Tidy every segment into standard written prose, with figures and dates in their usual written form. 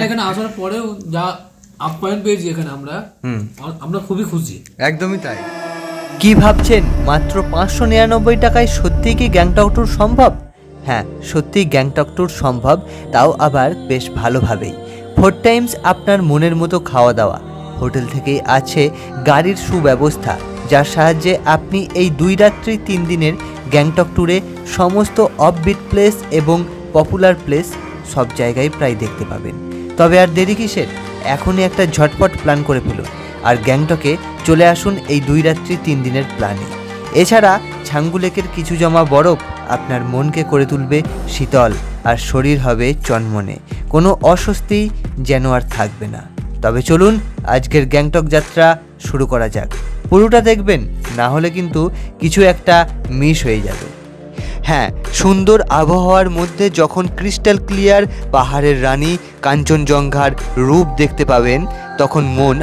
এখানে আসার পরেও যা আপ্যায়ন পেয়েছি এখানে আমরা খুবই খুশি। একদমই তাই। কি ভাবছেন, মাত্র 599 টাকায় সত্যিই কি গ্যাংটক ট্যুর সম্ভব? হ্যাঁ, সত্যিই গ্যাংটক ট্যুর সম্ভব, তাও আবার বেশ ভালোভাবেই। 4 টাইমস আপনার মনের মতো খাওয়া দাওয়া, হোটেল থেকেই আছে গাড়ির সুব্যবস্থা, যার সাহায্যে আপনি এই 2 রাত্রি 3 দিনের গ্যাংটক ট্যুরে সমস্ত অফবিট প্লেস এবং পপুলার প্লেস সব জায়গায় প্রায় দেখতে পাবেন। তবে আর দেরি কিসের, এখনই একটা ঝটপট প্ল্যান করে ফেলুন আর গ্যাংটকে চলে আসুন এই 2 রাত্রি 3 দিনের প্ল্যানে। এছাড়া ছাঙ্গু লেকের কিছু জমা বরফ আপনার মনকে করে তুলবে শীতল, আর শরীর হবে চনমনে, কোনো অস্বস্তি যেন আর থাকবে না। তবে চলুন আজকের গ্যাংটক যাত্রা শুরু করা যাক। পুরোটা দেখবেন, না হলে কিন্তু কিছু একটা মিস হয়ে যাবে। হ্যাঁ, সুন্দর আবহাওয়ার মধ্যে যখন ক্রিস্টাল ক্লিয়ার পাহাড়ের রানী কাঞ্চনজঙ্ঘার রূপ দেখতে পাবেন, তখন মন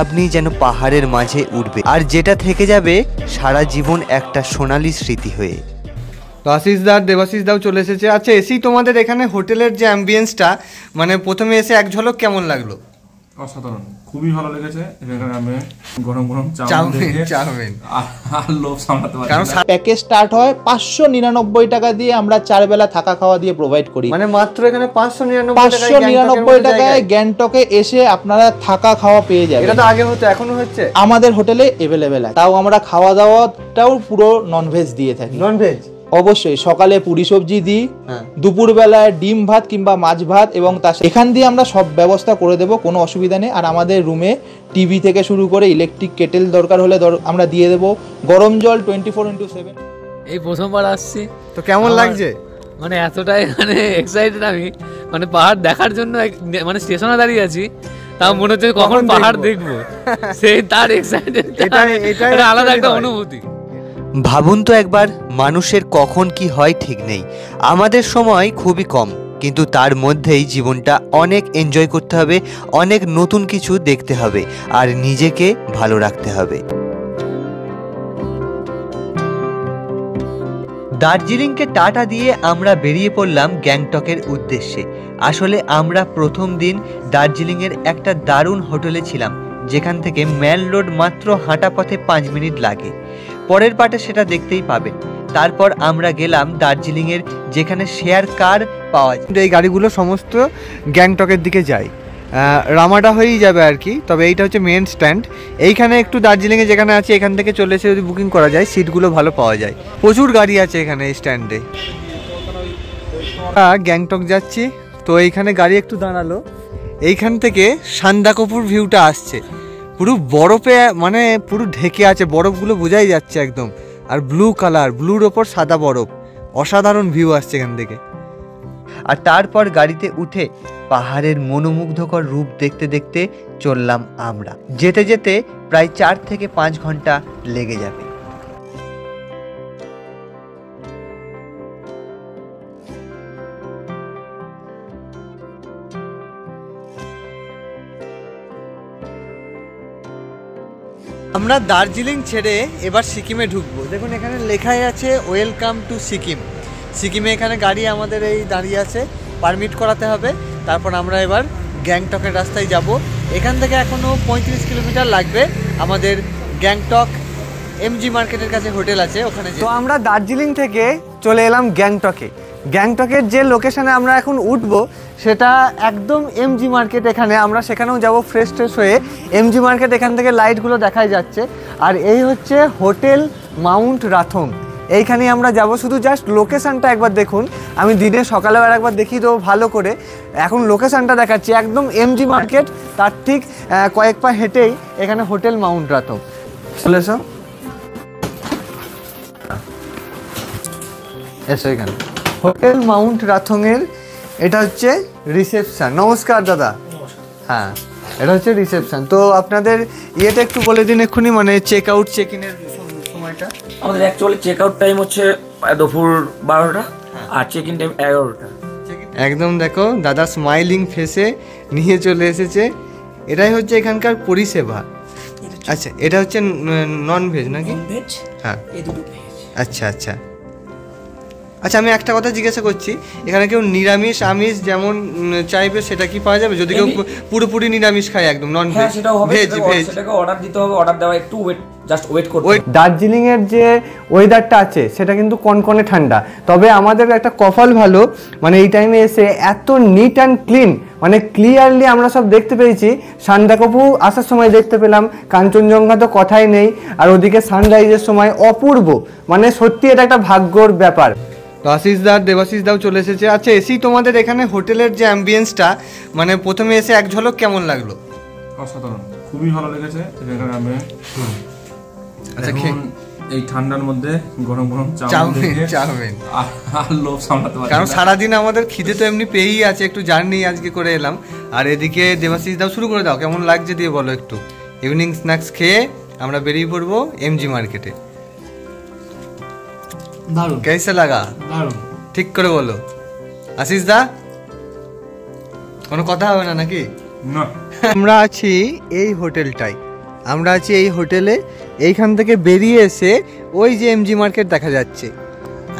আপনি যেন পাহাড়ের মাঝে উঠবে, আর যেটা থেকে যাবে সারা জীবন একটা সোনালী স্মৃতি হয়ে। তো আশিসদার দেবাশিস দাও চলে এসেছে। আচ্ছা, এসেই তোমাদের এখানে হোটেলের যে অ্যাম্বিয়েন্সটা, মানে প্রথমে এসে এক ঝলক কেমন লাগলো? অসাধারণ, খুবই ভালো লেগেছে। এখানে আমি গরম গরম চাউমিন আর লোভ সামলাতে পারি না। প্যাকেজ স্টার্ট হয় 599 টাকা দিয়ে, আমরা 4 বেলা থাকা খাওয়া দিয়ে প্রোভাইড করি। মানে মাত্র এখানে 599 টাকায় গ্যাংটকে এসে আপনারা থাকা খাওয়া পেয়ে যাবেন। এটা তো আগে হতো, এখনো হচ্ছে। আমাদের হোটেলে अवेलेबल আছে, তাও আমরা খাওয়া দাওয়াটাও পুরো ননভেজ দিয়ে থাকি। ননভেজ অবশ্যই, সকালে পুরি সবজি দিই, দুপুর বেলায় ডিম ভাত কিংবা মাছ ভাত, এবং তার এখান দিয়ে আমরা সব ব্যবস্থা করে দেবো, কোনো অসুবিধা নেই। আর আমাদের রুমে টিভি থেকে শুরু করে ইলেকট্রিক কেটেল দরকার হলে আমরা দিয়ে দেবো, গরম জল 24/7। এই প্রথমবার আসছি, তো কেমন লাগছে? মানে এতটাই মানে এক্সাইটেড আমি, মানে পাহাড় দেখার জন্য, মানে স্টেশনে দাঁড়িয়ে আছি, তাও মনে হচ্ছে কখন পাহাড় দেখবো, সেই তার এক্সাইটেড, এটা আলাদা একটা অনুভূতি। ভাবুন তো একবার, মানুষের কখন কি হয় ঠিক নেই। আমাদের সময় খুবই কম, কিন্তু তার মধ্যেই জীবনটা অনেক এনজয় করতে হবে, অনেক নতুন কিছু দেখতে হবে, আর নিজেকে ভালো রাখতে হবে। দার্জিলিংকে টাটা দিয়ে আমরা বেরিয়ে পড়লাম গ্যাংটকের উদ্দেশ্যে। আসলে আমরা প্রথম দিন দার্জিলিংয়ের একটা দারুণ হোটেলে ছিলাম, যেখান থেকে ম্যাল রোড মাত্র হাঁটা পথে 5 মিনিট লাগে। পরের পার্টে সেটা দেখতেই পাবেন। তারপর আমরা গেলাম দার্জিলিংয়ের, যেখানে শেয়ার কার পাওয়া যায়। এই গাড়িগুলো সমস্ত গ্যাংটকের দিকে যায়, রামাডা হয়েই যাবে আর কি। তবে এইটা হচ্ছে মেন স্ট্যান্ড। এইখানে একটু দার্জিলিংয়ে যেখানে আছে, এখান থেকে চলে এসে যদি বুকিং করা যায়, সিটগুলো ভালো পাওয়া যায়। প্রচুর গাড়ি আছে এখানে এই স্ট্যান্ডে। গ্যাংটক যাচ্ছি, তো এইখানে গাড়ি একটু দাঁড়ালো। এইখান থেকে সান্দাকপুর ভিউটা আসছে, পুরো বরফে মানে পুরো ঢেকে আছে, বরফগুলো বোঝাই যাচ্ছে একদম। আর ব্লু কালার, ব্লুর ওপর সাদা বরফ, অসাধারণ ভিউ আসছে এখান থেকে। আর তারপর গাড়িতে উঠে পাহাড়ের মনোমুগ্ধকর রূপ দেখতে দেখতে চললাম আমরা। যেতে যেতে প্রায় 4 থেকে 5 ঘন্টা লেগে যাবে। আমরা দার্জিলিং ছেড়ে এবার সিকিমে ঢুকবো। দেখুন এখানে লেখাই আছে ওয়েলকাম টু সিকিম। সিকিমে এখানে গাড়ি আমাদের এই দাঁড়িয়ে আছে, পারমিট করাতে হবে। তারপর আমরা এবার গ্যাংটকের রাস্তায় যাব। এখান থেকে এখনও 35 কিলোমিটার লাগবে আমাদের গ্যাংটক এমজি মার্কেটের কাছে হোটেল আছে ওখানে। তো আমরা দার্জিলিং থেকে চলে এলাম গ্যাংটকে। গ্যাংটকের যে লোকেশনে আমরা এখন উঠবো সেটা একদম এমজি মার্কেট। এখানে আমরা সেখানেও যাব ফ্রেশ হয়ে। এমজি মার্কেট এখান থেকে লাইটগুলো দেখাই যাচ্ছে। আর এই হচ্ছে হোটেল মাউন্ট রাথং, এইখানেই আমরা যাব। শুধু জাস্ট লোকেশানটা একবার দেখুন, আমি দিনে সকালবেলা একবার দেখিয়ে দেবো ভালো করে। এখন লোকেশানটা দেখাচ্ছি, একদম এমজি মার্কেট, তার ঠিক কয়েক পা হেঁটেই এখানে হোটেল মাউন্ট রাথং। চলে এসো, এসো এখানে হোটেল মাউন্ট রাথংয়ের। এটা হচ্ছে রিসেপশন। নমস্কার দাদা। হ্যাঁ, এটা হচ্ছে রিসেপশন। তো আপনাদের ইয়েটা একটু বলে দিন এক্ষুনি, মানে চেক আউট চেক ইনের সময়টা। আমাদের অ্যাকচুয়ালি চেক আউট টাইম হচ্ছে দুপুর 12টা, আর চেক ইন টাইম 11টা। একদম দেখো দাদা স্মাইলিং ফেসে নিয়ে চলে এসেছে। এটাই হচ্ছে এখানকার পরিষেবা। আচ্ছা, এটা হচ্ছে নন ভেজ নাকি? ভেজ, হ্যাঁ, এই দুটো ভেজ। আচ্ছা আচ্ছা। আচ্ছা, আমি একটা কথা জিজ্ঞাসা করছি, এখানে কেউ নিরামিষ আমিষ যেমন চাইবে সেটা কি পাওয়া যাবে? যদি কেউ পুরোপুরি নিরামিষ খায়, একদম নন ভেজ, ভেজ, সেটাকে অর্ডার দিতে হবে, অর্ডার দেওয়া একটু ওয়েট করতে হবে। দার্জিলিং এর যে ওয়েদারটা আছে সেটা কিন্তু কনকনে ঠান্ডা, তবে আমাদের একটা কপাল ভালো, মানে এই টাইমে এসে এত নিট অ্যান্ড ক্লিন, মানে ক্লিয়ারলি আমরা সব দেখতে পেয়েছি। সান্দাকফু আসার সময় দেখতে পেলাম, কাঞ্চনজঙ্ঘা তো কথাই নেই, আর ওদিকে সানরাইজের সময় অপূর্ব, মানে সত্যি এটা একটা ভাগ্যর ব্যাপার। তো আশিস দা, দেবাশিস দাও চলে এসেছে। আচ্ছা, এসি তোমাদের এখানে হোটেলের যে অ্যাম্বিয়েন্সটা, মানে প্রথমে এসে এক ঝলক কেমন লাগলো? অসাধারণ, খুবই ভালো লেগেছে এখানে আমি। আচ্ছা, এই ঠান্ডার মধ্যে গরম গরম চাউমিন আর লোভ সামলাতে পারছি না, কারণ সারাদিন আমাদের খিদে তো এমনি পেয়েই আছে, একটু জার্নি আজকে করে এলাম। আর এদিকে দেবাশিস দাও, শুরু করে দাও, কেমন লাগছে দিয়ে বলো একটু। ইভিনিং স্ন্যাক্স খেয়ে আমরা বেরিয়ে পড়বো এমজি মার্কেটে। দারুণ, কেসে লাগা? দারুণ, ঠিক করে বলো আশিস দা, কোনো কথা হবে না নাকি? না। আমরা আছি এই হোটেলটাই, আমরা আছি এই হোটেলে। এইখান থেকে বেরিয়ে এসে ওই যে এমজি মার্কেট দেখা যাচ্ছে,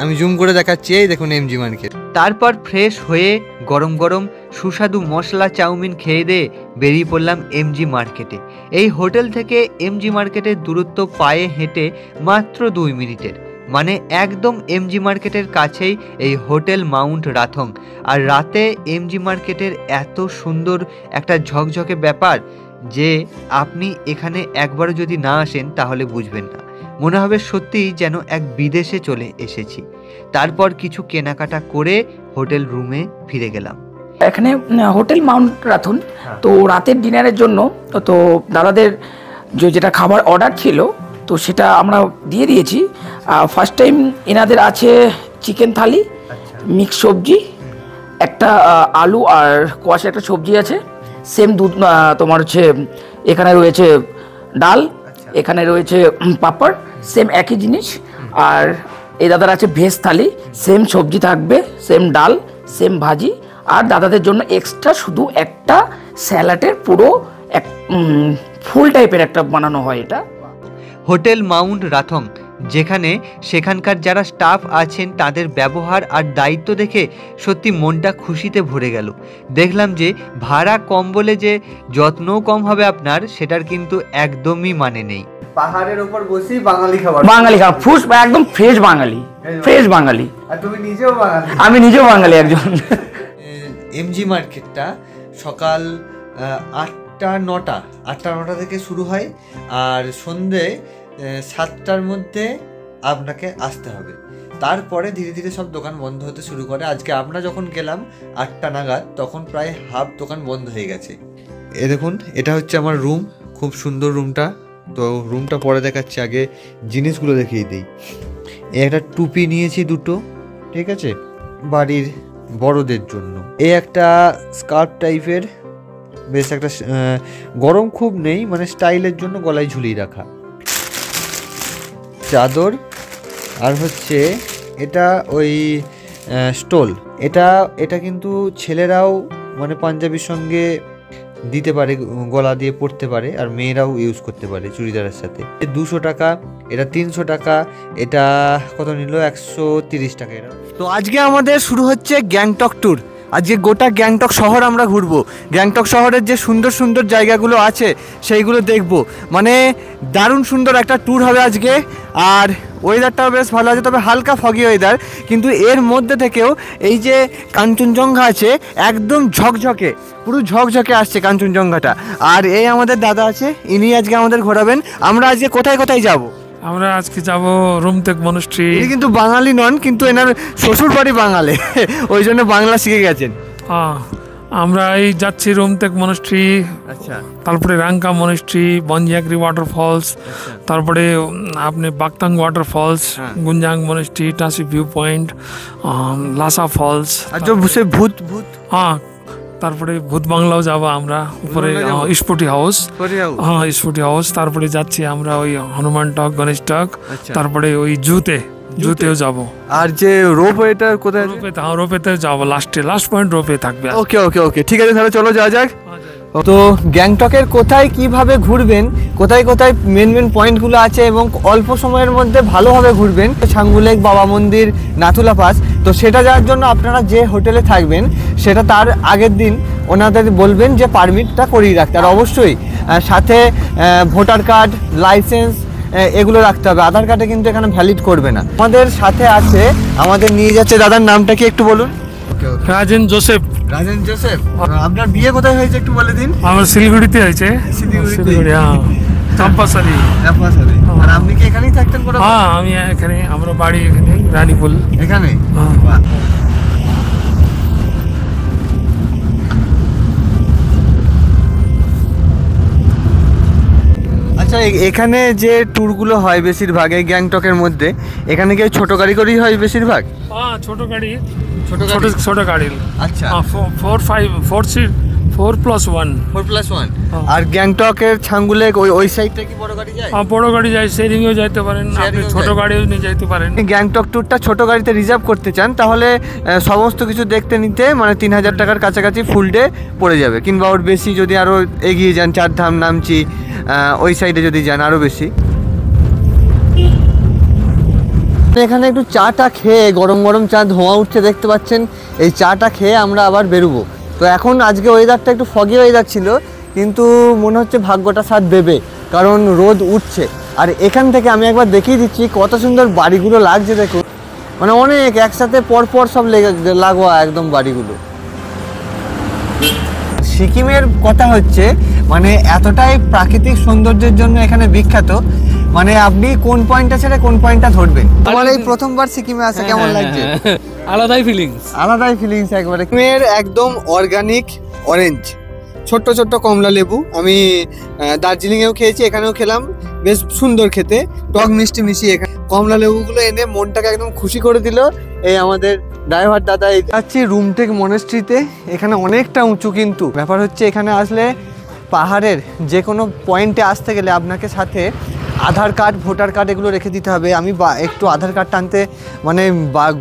আমি জুম করে দেখাচ্ছি, এই দেখুন এমজি মার্কেট। তারপর ফ্রেশ হয়ে গরম গরম সুস্বাদু মশলা চাউমিন খেয়ে দিয়ে বেরিয়ে পড়লাম এমজি মার্কেটে। এই হোটেল থেকে এমজি মার্কেটের দূরত্ব পায়ে হেঁটে মাত্র 2 মিনিটের, মানে একদম এমজি মার্কেটের কাছেই এই হোটেল মাউন্ট রাথং। আর রাতে এমজি মার্কেটের এত সুন্দর একটা ঝকঝকে ব্যাপার যে আপনি এখানে একবারও যদি না আসেন তাহলে বুঝবেন না, মনে হবে সত্যিই যেন এক বিদেশে চলে এসেছি। তারপর কিছু কেনাকাটা করে হোটেল রুমে ফিরে গেলাম। এখানে হোটেল মাউন্ট রাথুন, তো রাতের ডিনারের জন্য তো দাদাদের যেটা খাবার অর্ডার ছিল তো সেটা আমরা দিয়ে দিয়েছি। ফার্স্ট টাইম এনাদের আছে চিকেন থালি, মিক্স সবজি, একটা আলু আর কোয়াশা একটা সবজি আছে, সেম দুধ তোমার হচ্ছে এখানে রয়েছে ডাল, এখানে রয়েছে পাপড়, সেম একই জিনিস। আর এই দাদার আছে ভেজ থালি, সেম সবজি থাকবে, সেম ডাল, সেম ভাজি। আর দাদাদের জন্য এক্সট্রা শুধু একটা স্যালাডের পুরো এক ফুল টাইপের একটা বানানো হয় এটা। হোটেল মাউন্ট রাথং, যেখানে সেখানকার যারা স্টাফ আছেন তাদের ব্যবহার আর দায়িত্ব দেখে সত্যি মনটা খুশিতে ভরে গেল। দেখলাম যে ভাড়া কম বলে যে যত্নও কম হবে আপনার, সেটার কিন্তু একদমই মানে নেই। পাহাড়ের উপর বসি বাঙালি খাবার, বাঙালি খাবার, একদম ফ্রেশ বাঙালি, ফ্রেশ বাঙালি। আর তুমি নিজেও বাঙালি? আমি নিজেও বাঙালি একজন। এমজি মার্কেটটা সকাল 8টা-9টা থেকে শুরু হয়, আর সন্ধে 7টার মধ্যে আপনাকে আসতে হবে। তারপরে ধীরে ধীরে সব দোকান বন্ধ হতে শুরু করে। আজকে আমরা যখন গেলাম 8টা নাগাদ, তখন প্রায় হাফ দোকান বন্ধ হয়ে গেছে। এ দেখুন, এটা হচ্ছে আমার রুম, খুব সুন্দর রুমটা। তো রুমটা পরে দেখাচ্ছি, আগে জিনিসগুলো দেখিয়ে দিই। একটা টুপি নিয়েছি দুটো, ঠিক আছে, বাড়ির বড়দের জন্য। এই একটা স্কার্ফ টাইপের, বেশ একটা গরম খুব নেই, মানে স্টাইলের জন্য গলায় ঝুলিয়ে রাখা চাদর। আর হচ্ছে এটা ওই স্টোল, এটা কিন্তু ছেলেরাও মানে পাঞ্জাবির সঙ্গে দিতে পারে, গলা দিয়ে পরতে পারে, আর মেয়েরাও ইউজ করতে পারে চুড়িদারের সাথে। 200 টাকা, এটা 300 টাকা, এটা কত নিল? 130 টাকা এটা। তো আজকে আমাদের শুরু হচ্ছে গ্যাংটক ট্যুর। আজকে গোটা গ্যাংটক শহর আমরা ঘুরবো। গ্যাংটক শহরের যে সুন্দর সুন্দর জায়গাগুলো আছে সেইগুলো দেখবো, মানে দারুণ সুন্দর একটা ট্যুর হবে আজকে। আর ওয়েদারটাও বেশ ভালো আছে, তবে হালকা ফগি ওয়েদার, কিন্তু এর মধ্যে থেকেও এই যে কাঞ্চনজঙ্ঘা আছে একদম ঝকঝকে, পুরো ঝকঝকে আসছে কাঞ্চনজঙ্ঘাটা। আর এই আমাদের দাদা আছে, ইনি আজকে আমাদের ঘোরাবেন। আমরা আজকে কোথায় কোথায় যাব? আমরা আজকে যাব রুমতেক মনস্ট্রি। ইনি কিন্তু বাঙালি নন, কিন্তু এনার শ্বশুর বাড়ি বাঙালি, ওই জন্য বাংলা শিখে গেছেন। আমরা এই যাচ্ছি রুমতেক মনস্ট্রি, আচ্ছা, তারপরে রাঙ্কা মনস্ট্রি, বনজিয়াকরি ওয়াটারফলস, তারপরে আপনি Bagthang waterfalls, Gonjang monastery, Tashi view point, Lhasa falls, আর সে ভূত হ্যাঁ, তারপরে ভূত বাংলাও যাবো আমরা, উপরে স্পুটি হাউস, হ্যাঁ স্পুটি হাউস। তারপরে যাচ্ছি আমরা ওই হনুমান টক, গণেশ টক, তারপরে ওই জুতেও যাবো। আর যে রোপওয়েটা কোথায়? রোপেতে যাবো, লাস্ট পয়েন্ট রোপে থাকবে। ওকে, ঠিক আছে, তাহলে চলো যাওয়া যাক। তো গ্যাংটকের কোথায় কিভাবে ঘুরবেন, কোথায় কোথায় মেন মেন পয়েন্টগুলো আছে এবং অল্প সময়ের মধ্যে ভালোভাবে ঘুরবেন, ছাঙ্গু লেক, বাবা মন্দির, নাথুলা পাস, তো সেটা যাওয়ার জন্য আপনারা যে হোটেলে থাকবেন সেটা তার আগের দিন ওনাদের বলবেন যে পারমিটটা করিয়ে রাখতে। আর অবশ্যই সাথে ভোটার কার্ড, লাইসেন্স এগুলো রাখতে হবে। আধার কার্ডে কিন্তু এখানে ভ্যালিড করবে না। আমাদের সাথে আছে, আমাদের নিয়ে যাচ্ছে, দাদার নামটা কি একটু বলুন? রাজেন জোসেফ। রাজেন জোসেফ, আপনার বিয়ে কোথায় হয়েছে একটু বলে দিন। আমার শিলিগুড়িতে হয়েছে। শিলিগুড়ি, হ্যাঁ, চম্পাসারি। আর আপনি কি এখানেই থাকতেন? হ্যাঁ, আমি এখানে, আমরা বাড়ি এখানে রানীপুল এখানে। আচ্ছা, এখানে যে ট্যুরগুলো হয় বেশিরভাগ এই গ্যাংটকের মধ্যে, এখানে কি ছোট গাড়ি করেই হয় বেশিরভাগ? হ্যাঁ, ছোট গাড়ি, ছোট গাড়ি। আচ্ছা, 4+1। আর গ্যাংটকের ছাঙ্গু লেক ওই সাইডটা কি বড় গাড়ি যায়? বড় গাড়ি যায়, শেয়ারিংও যাইতে পারেন, আপনি ছোট গাড়িও নিয়ে যাইতে পারেন। গ্যাংটক ট্যুরটা ছোট গাড়িতে রিজার্ভ করতে চান তাহলে সমস্ত কিছু দেখতে নিতে মানে 3000 টাকার কাছাকাছি ফুল ডে পড়ে যাবে, কিংবা ওর বেশি যদি আরও এগিয়ে যান, চারধাম, নামচি, ওই সাইডে যদি যান আরও বেশি। এখানে একটু চাটা খেয়ে, গরম গরম চা ধোঁয়া উঠছে দেখতে পাচ্ছেন, এই চাটা খেয়ে আমরা আবার বেরোবো। তো এখন আজকে ওয়েদারটা একটু ফগি ওয়েদার ছিল, কিন্তু মনে হচ্ছে ভাগ্যটা সাথ দেবে, কারণ রোদ উঠছে। আর এখান থেকে আমি একবার দেখিয়ে দিচ্ছি কত সুন্দর বাড়িগুলো লাগছে, দেখুন, মানে অনেক একসাথে পরপর সব লাগোয়া একদম বাড়িগুলো। সিকিমের কথা হচ্ছে মানে এতটাই প্রাকৃতিক সৌন্দর্যের জন্য এখানে বিখ্যাত, মানে আপনি কোন পয়েন্টটা ছেড়ে কোন পয়েন্টটা ধরবেন। আমার এই প্রথমবার সিকিমে আসা কেমন লাগছে? আলাদাই ফিলিংস একবারে। সিকিমের একদম অর্গানিক অরেঞ্জ, ছোট্ট ছোট্ট কমলা লেবু, আমি দার্জিলিংয়েও খেয়েছি, এখানেও খেলাম, বেশ সুন্দর খেতে, টক মিষ্টি মিশিয়ে। এখানে কমলা লেবুগুলো এনে মনটাকে একদম খুশি করে দিল এই আমাদের ড্রাইভার দাদা। যাচ্ছি রুমটেক মনেস্ট্রিতে, এখানে অনেকটা উঁচু, কিন্তু ব্যাপার হচ্ছে এখানে আসলে পাহাড়ের যে কোনো পয়েন্টে আসতে গেলে আপনাকে সাথে আধার কার্ড, ভোটার কার্ড এগুলো রেখে দিতে হবে। আমি একটু আধার কার্ডটা আনতে মানে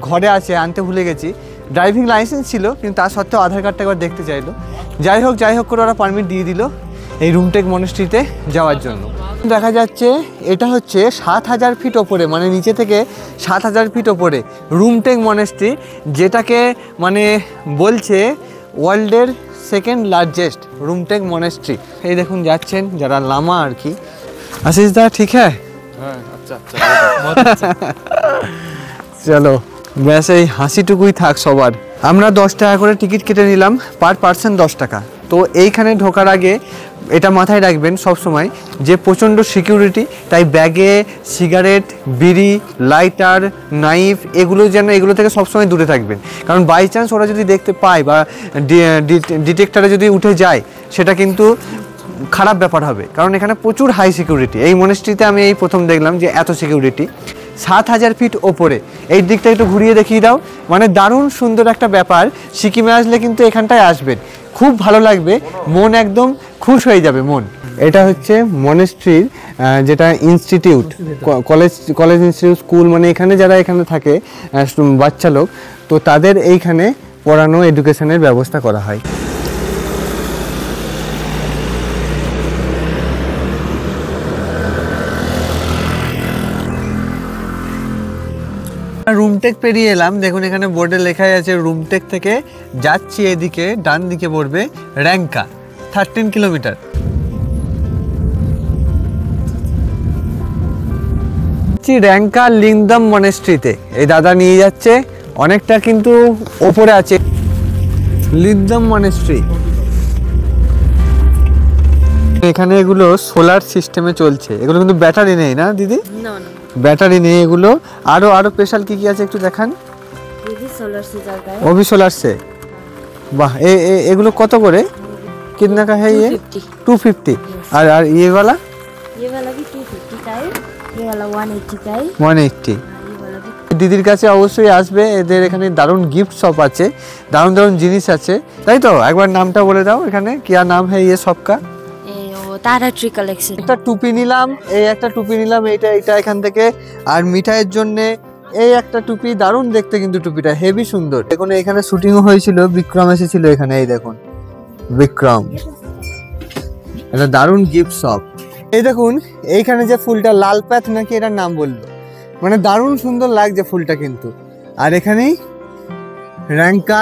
ঘরে আছে, আনতে ভুলে গেছি। ড্রাইভিং লাইসেন্স ছিল, কিন্তু তা সত্ত্বেও আধার কার্ডটা একবার দেখতে চাইলো। যাই হোক করে ওরা পারমিট দিয়ে দিল এই রুমটেক মনেস্ট্রিতে যাওয়ার জন্য। দেখা যাচ্ছে এটা হচ্ছে 7000 ফিট ওপরে, মানে নিচে থেকে 7000 ফিট ওপরে রুমটেক মনেস্ট্রি, যেটাকে মানে বলছে ওয়ার্ল্ডের সেকেন্ড লার্জেস্ট রুমটেক মনেস্ট্রি। এই দেখুন যাচ্ছেন যারা লামা আর কি। আশিস দা ঠিক হ্যাঁ? আচ্ছা চলো, ব্যাস এই হাসিটুকুই থাক সবার। আমরা 10 টাকা করে টিকিট কেটে নিলাম, পার পার্সন 10 টাকা। তো এইখানে ঢোকার আগে এটা মাথায় রাখবেন সব সময় যে প্রচণ্ড সিকিউরিটি, তাই ব্যাগে সিগারেট, বিড়ি, লাইটার, নাইফ এগুলো থেকে সবসময় দূরে থাকবেন, কারণ বাই চান্স ওরা যদি দেখতে পায় বা ডিটেক্টরে যদি উঠে যায় সেটা কিন্তু খারাপ ব্যাপার হবে, কারণ এখানে প্রচুর হাই সিকিউরিটি। এই মনেস্ট্রিতে আমি এই প্রথম দেখলাম যে এত সিকিউরিটি। 7000 ফিট ওপরে, এই দিকটা একটু ঘুরিয়ে দেখিয়ে দাও, মানে দারুণ সুন্দর একটা ব্যাপার। সিকিমে আসলে কিন্তু এখানটায় আসবেন, খুব ভালো লাগবে, মন একদম খুশ হয়ে যাবে মন। এটা হচ্ছে মনেস্ট্রির যেটা ইনস্টিটিউট, কলেজ ইনস্টিটিউট, স্কুল, মানে এখানে যারা এখানে থাকে বাচ্চা লোক, তো তাদের এইখানে পড়ানো, এডুকেশনের ব্যবস্থা করা হয়। রুমটেক পেরিয়ে এলাম, দেখুন এখানে বোর্ডে লেখাই আছে রুমটেক থেকে যাচ্ছি এদিকে ডান দিকে পড়বে র্যাঙ্কা, 13 কিলোমিটার। র্যাঙ্কা লিংদম মনেস্ট্রিতে এই দাদা নিয়ে যাচ্ছে, অনেকটা কিন্তু ওপরে আছে লিংদম মনেস্ট্রি। এখানে এগুলো সোলার সিস্টেমে চলছে, এগুলো কিন্তু ব্যাটারি নেই না দিদি? না, ব্যাটারি নেই এগুলো। আরো স্পেশাল কি আছে একটু দেখান। ওভি সোলার সে, বাহ। এগুলো কত করে? कितना का है ये? 250। और ये वाला? ये वाला भी 250 का है, ये वाला 180 का है। 180। দিদির কাছে অবশ্যই আসবে, এদের এখানে দারুণ গিফট শপ আছে, দারুণ জিনিস আছে, তাই তো? একবার নামটা বলে দাও এখানে, কি নাম है ये शॉप का? তারা ট্রি কালেকশন। একটা টুপি নিলাম, একটা টুপি নিলাম, এটা এখান থেকে। আর মিঠাইয়ের জন্য এই একটা টুপি, দারুণ দেখতে কিন্তু টুপিটা হেভি সুন্দর। দেখুন এখানে শুটিংও হয়েছিল, বিক্রম এসেছিল এখানে, এই দেখুন বিক্রম। এটা দারুণ গিফট শপ। এই দেখুন এইখানে যে ফুলটা লাল প্যাথ নাকি এটার নাম বললো, মানে দারুণ সুন্দর লাগছে ফুলটা কিন্তু। আর এখানেই র্যাঙ্কা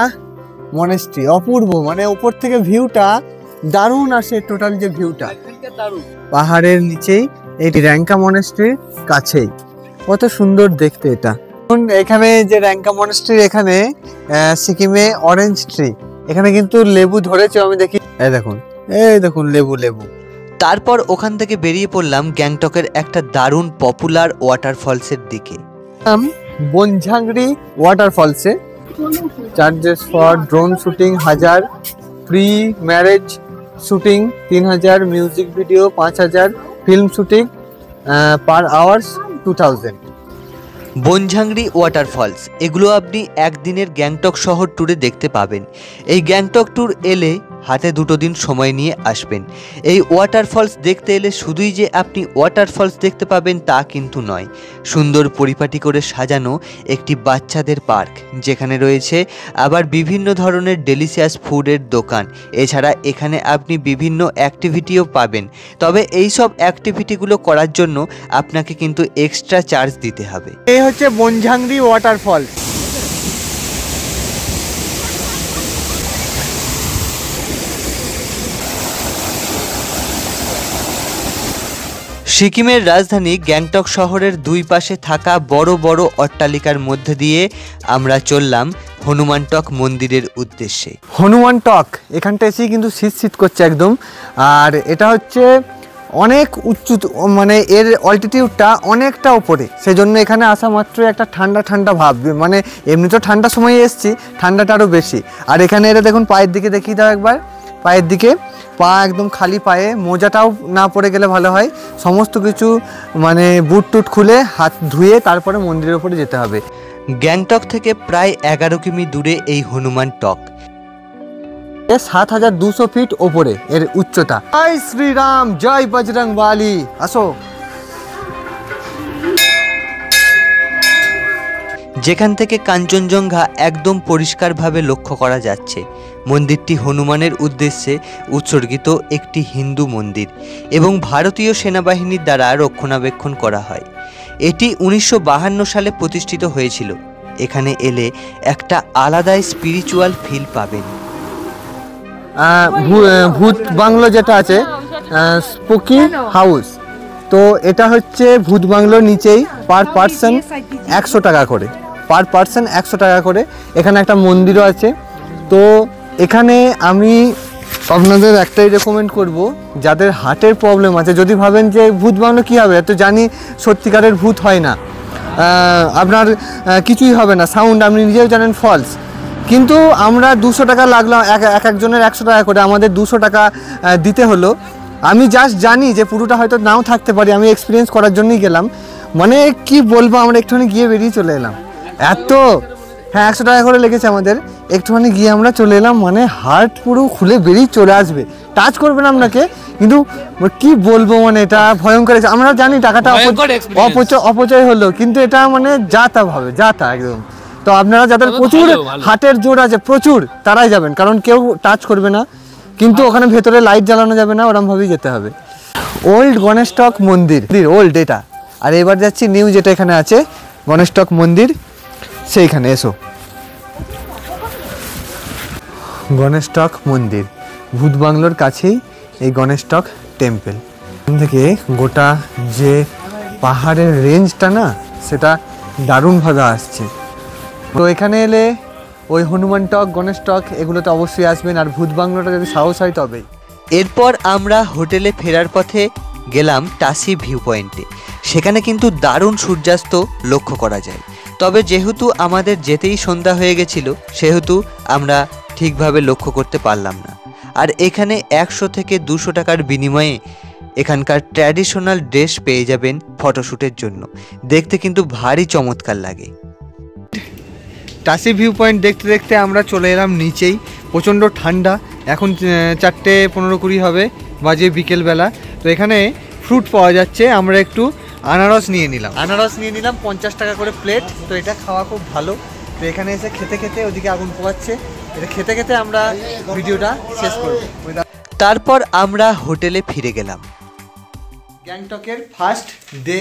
মনেস্ট্রি, অপূর্ব, মানে উপর থেকে ভিউটা দারুণ আসে। টোটাল যে ভিউটা পাহাড়ের নিচেই এই র্যাঙ্কা মনেস্ট্রির কাছেই, কত সুন্দর দেখতে এটা। এখানে যে র্যাঙ্কা মনেস্ট্রির এখানে সিকিমে অরেঞ্জ ট্রি, এখানে কিন্তু লেবু ধরেছে আমি দেখি, এই দেখুন লেবু। তারপর ওখান থেকে বেরিয়ে পড়লাম গ্যাংটকের একটা দারুণ পপুলার ওয়াটারফলসের দিকে। বনঝাংরি ওয়াটারফলসে charges for drone shooting 1000, pre marriage shooting 3000, music video 5000, film shooting per hours 2000। Bonjhakri waterfalls এগুলো আপনি একদিনের গ্যাংটক শহর ট্যুরে দেখতে পাবেন। এই গ্যাংটক ট্যুর এলে হাতে 2 দিন সময় নিয়ে আসবেন। এই ওয়াটারফলস দেখতে এলে শুধুই যে আপনি ওয়াটারফলস দেখতে পাবেন তা কিন্তু নয়, সুন্দর পরিপাটি করে সাজানো একটি বাচ্চাদের পার্ক, যেখানে রয়েছে আবার বিভিন্ন ধরনের ডেলিশিয়াস ফুডের দোকান। এছাড়া এখানে আপনি বিভিন্ন অ্যাক্টিভিটিও পাবেন, তবে এই সব অ্যাক্টিভিটিগুলো করার জন্য আপনাকে কিন্তু এক্সট্রা চার্জ দিতে হবে। এই হচ্ছে বনঝাংরি ওয়াটারফলস। সিকিমের রাজধানী গ্যাংটক শহরের 2 পাশে থাকা বড় বড় অট্টালিকার মধ্যে দিয়ে আমরা চললাম হনুমানটক মন্দিরের উদ্দেশ্যে। হনুমানটক এখানটা এসেই কিন্তু শীত করছে একদম। আর এটা হচ্ছে অনেক উঁচু, মানে এর অল্টিটিউডটা অনেকটা উপরে, সেজন্য এখানে আসা মাত্র একটা ঠান্ডা ভাব, মানে এমনি তো ঠান্ডার সময় এসেছি, ঠান্ডাটা আরও বেশি। আর এখানে এটা দেখুন পায়ের দিকে দেখিয়ে দাও একবার, পায়ের দিকে পা একদম খালি পায়ে, মোজাটাও না পড়ে গেলে ভালো হয়। সমস্ত কিছু মানে বুট টুট খুলে হাত ধুয়ে তারপরে মন্দিরের উপরে যেতে হবে। গ্যাংটক থেকে প্রায় 11 কিমি দূরে এই হনুমানটক। 7200 ফিট ওপরে এর উচ্চতা। জয় শ্রীরাম, জয় বজরংবলী। আসো। যেখান থেকে কাঞ্চনজঙ্ঘা একদম পরিষ্কারভাবে লক্ষ্য করা যাচ্ছে। মন্দিরটি হনুমানের উদ্দেশ্যে উৎসর্গিত একটি হিন্দু মন্দির এবং ভারতীয় সেনাবাহিনীর দ্বারা রক্ষণাবেক্ষণ করা হয়। এটি 1952 সালে প্রতিষ্ঠিত হয়েছিল। এখানে এলে একটা আলাদাই স্পিরিচুয়াল ফিল পাবেন। ভূত বাংলো যেটা আছে, স্পুকি হাউস, তো এটা হচ্ছে ভূত বাংলোর নিচেই পার পার্সন 100 টাকা করে, পার পার্সন 100 টাকা করে। এখানে একটা মন্দিরও আছে। তো এখানে আমি আপনাদের একটাই রেকমেন্ড করব, যাদের হার্টের প্রবলেম আছে, যদি ভাবেন যে ভূত বাংলো কী হবে, তো জানি সত্যিকারের ভূত হয় না, আপনার কিছুই হবে না, সাউন্ড আপনি নিজেও জানেন ফলস, কিন্তু আমরা 200 টাকা লাগলো, এক একজনের 100 টাকা করে, আমাদের 200 টাকা দিতে হলো। আমি জাস্ট জানি যে পুরোটা হয়তো নাও থাকতে পারি, আমি এক্সপিরিয়েন্স করার জন্যই গেলাম। মানে কি বলবো, আমরা একটুখানি গিয়ে বেরিয়ে চলে এলাম। হ্যাঁ 100 টাকা করে লেগেছে আমাদের, একটুখানি গিয়ে আমরা চলে এলাম। মানে হার্ট পুরো খুলে বেরিয়ে চলে আসবে, টাচ করবে না আপনাকে, কিন্তু কি বলবো, মানে এটা ভয়ঙ্কর। আমরা জানি টাকাটা অপচয় হলো, কিন্তু এটা মানে যা তা একদম। তো আপনারা যাদের প্রচুর হার্টের জোর আছে প্রচুর, তারাই যাবেন, কারণ কেউ টাচ করবে না, কিন্তু ওখানে ভেতরে লাইট জ্বালানো যাবে না, ওরমভাবেই যেতে হবে। ওল্ড গণেশটক মন্দির, ওল্ড এটা। আর এবার যাচ্ছি নিউ, যেটা এখানে আছে গণেশটক মন্দির, সেইখানে এসো। গণেশটক মন্দির, ভূত বাংলোর কাছেই এই গণেশটক টেম্পল। এখান থেকে গোটা যে পাহাড়ের রেঞ্জটা না, সেটা দারুণভাবে আসছে। তো এখানে এলে ওই হনুমানটক, গণেশটক এগুলোতে অবশ্যই আসবেন, আর ভূত বাংলোটা যদি সাহস হয় তবেই। এরপর আমরা হোটেলে ফেরার পথে গেলাম টাসি ভিউ পয়েন্টে। সেখানে কিন্তু দারুণ সূর্যাস্ত লক্ষ্য করা যায়, তবে যেহেতু আমাদের যেতেই সন্ধ্যা হয়ে গেছিল, সেহেতু আমরা ঠিকভাবে লক্ষ্য করতে পারলাম না। আর এখানে 100 থেকে 200 টাকার বিনিময়ে এখানকার ট্র্যাডিশনাল ড্রেস পেয়ে যাবেন ফটোশ্যুটের জন্য। দেখতে কিন্তু ভারী চমৎকার লাগে। টাসি ভিউ পয়েন্ট দেখতে দেখতে আমরা চলে এলাম নিচেই। প্রচণ্ড ঠান্ডা, এখন 4:15-20 হবে, বাজে বিকেলবেলা। তো এখানে ফ্রুট পাওয়া যাচ্ছে, আমরা একটু আনারস নিয়ে নিলাম 50 টাকা করে প্লেট। তো এটা খাওয়া খুব ভালো। তো এখানে এসে খেতে খেতে, ওদিকে আগুন পোয়াচ্ছে, এটা খেতে খেতে আমরা ভিডিওটা শেষ করব। তারপর আমরা হোটেলে ফিরে গেলাম। গ্যাংটকের ফার্স্ট ডে